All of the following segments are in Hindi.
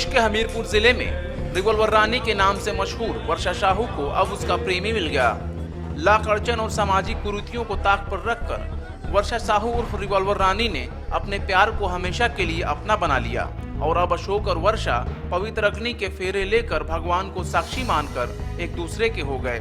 प्रदेश के हमीरपुर जिले में रिवॉल्वर रानी के नाम से मशहूर वर्षा साहू को अब उसका प्रेमी मिल गया। लाख अड़चन और सामाजिक कुरीतियों को ताक पर रखकर वर्षा साहू उर्फ रिवॉल्वर रानी ने अपने प्यार को हमेशा के लिए अपना बना लिया और अब अशोक और वर्षा पवित्र अग्नि के फेरे लेकर भगवान को साक्षी मानकर एक दूसरे के हो गए।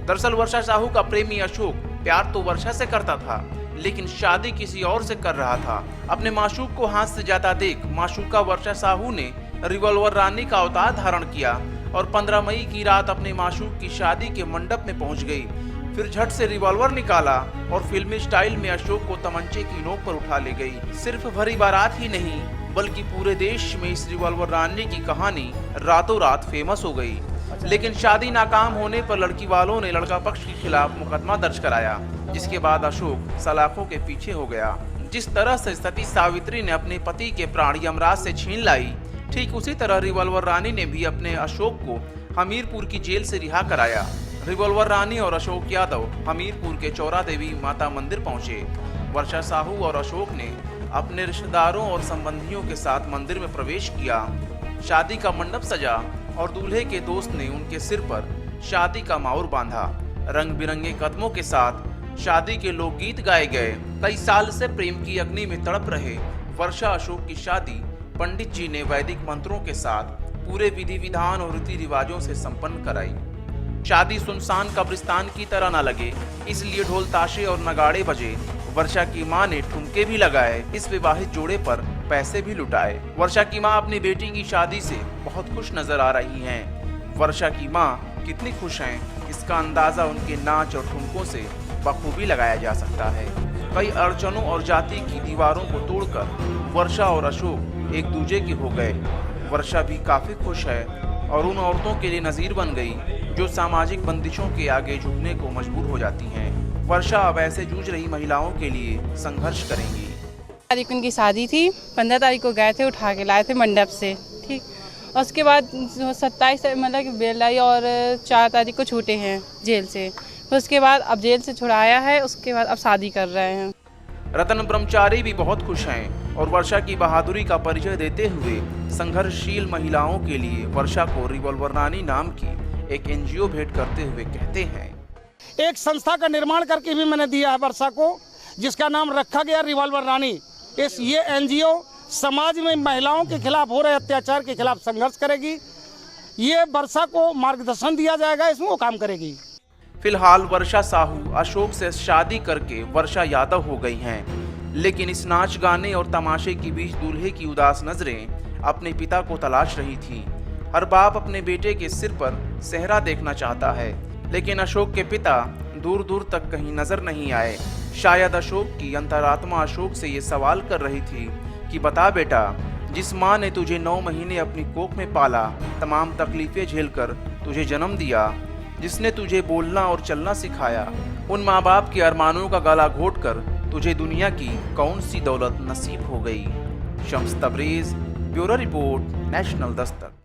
दरअसल वर्षा साहू का प्रेमी अशोक प्यार तो वर्षा से करता था, लेकिन शादी किसी और से कर रहा था। अपने माशूक को हाथ से जाता देख माशूका वर्षा साहू ने रिवॉल्वर रानी का अवतार धारण किया और 15 मई की रात अपने माशूक की शादी के मंडप में पहुंच गई। फिर झट से रिवॉल्वर निकाला और फिल्मी स्टाइल में अशोक को तमंचे की नोक पर उठा ले गई। सिर्फ भरी बारात ही नहीं बल्कि पूरे देश में इस रिवॉल्वर रानी की कहानी रातों रात फेमस हो गई। लेकिन शादी नाकाम होने पर लड़की वालों ने लड़का पक्ष के खिलाफ मुकदमा दर्ज कराया, जिसके बाद अशोक सलाखों के पीछे हो गया। जिस तरह से सती सावित्री ने अपने पति के प्राण यमराज से छीन लाई, ठीक उसी तरह रिवॉल्वर रानी ने भी अपने अशोक को हमीरपुर की जेल से रिहा कराया। रिवॉल्वर रानी और अशोक यादव हमीरपुर के चौरा देवी माता मंदिर पहुंचे। वर्षा साहू और अशोक ने अपने रिश्तेदारों और संबंधियों के साथ मंदिर में प्रवेश किया। शादी का मंडप सजा और दूल्हे के दोस्त ने उनके सिर पर शादी का माउर बांधा। रंग बिरंगे कदमों के साथ शादी के लोकगीत गाए गए। कई साल से प्रेम की अग्नि में तड़प रहे वर्षा अशोक की शादी पंडित जी ने वैदिक मंत्रों के साथ पूरे विधि विधान और रीति रिवाजों से संपन्न कराई। शादी सुनसान कब्रिस्तान की तरह न लगे, इसलिए ढोल ताशे और नगाड़े बजे। वर्षा की मां ने ठुमके भी लगाए, इस विवाहित जोड़े पर पैसे भी लुटाए। वर्षा की मां अपनी बेटी की शादी से बहुत खुश नजर आ रही हैं। वर्षा की मां कितनी खुश हैं, इसका अंदाजा उनके नाच और ठुमकों से बखूबी लगाया जा सकता है। कई अड़चनों और जाति की दीवारों को तोड़कर वर्षा और अशोक एक दूजे के हो गए। वर्षा भी काफी खुश है और उन औरतों के लिए नजीर बन गई जो सामाजिक बंदिशों के आगे झुकने को मजबूर हो जाती हैं। वर्षा अब ऐसे जूझ रही महिलाओं के लिए संघर्ष करेंगी। तारीख उनकी शादी थी, 15 तारीख को गए थे, उठा के लाए थे मंडप से, ठीक। और उसके बाद 27 मतलब कि बेल आई और 4 तारीख को छूटे हैं जेल से। फिर उसके बाद अब जेल से छुड़ाया है, उसके बाद अब शादी कर रहे हैं। रतन ब्रह्मचारी भी बहुत खुश हैं और वर्षा की बहादुरी का परिचय देते हुए संघर्षशील महिलाओं के लिए वर्षा को रिवॉल्वर रानी नाम की एक एनजीओ भेंट करते हुए कहते हैं, एक संस्था का निर्माण करके भी मैंने दिया है वर्षा को, जिसका नाम रखा गया रिवॉल्वर रानी। ये एनजीओ समाज में महिलाओं के खिलाफ हो रहे अत्याचार के खिलाफ संघर्ष करेगी। ये वर्षा को मार्गदर्शन दिया जाएगा, इसमें वो काम करेगी। फिलहाल वर्षा साहू अशोक से शादी करके वर्षा यादव हो गई हैं, लेकिन इस नाच गाने और तमाशे के बीच दूल्हे की उदास नजरें अपने पिता को तलाश रही थी। हर बाप अपने बेटे के सिर पर सेहरा देखना चाहता है, लेकिन अशोक के पिता दूर दूर तक कहीं नजर नहीं आए। शायद अशोक की अंतरात्मा अशोक से ये सवाल कर रही थी कि बता बेटा, जिस माँ ने तुझे 9 महीने अपनी कोख में पाला, तमाम तकलीफें झेलकर तुझे जन्म दिया, जिसने तुझे बोलना और चलना सिखाया, उन माँ बाप के अरमानों का गला घोटकर तुझे दुनिया की कौन सी दौलत नसीब हो गई। Shams Tabrez, bureau report, national Dastak.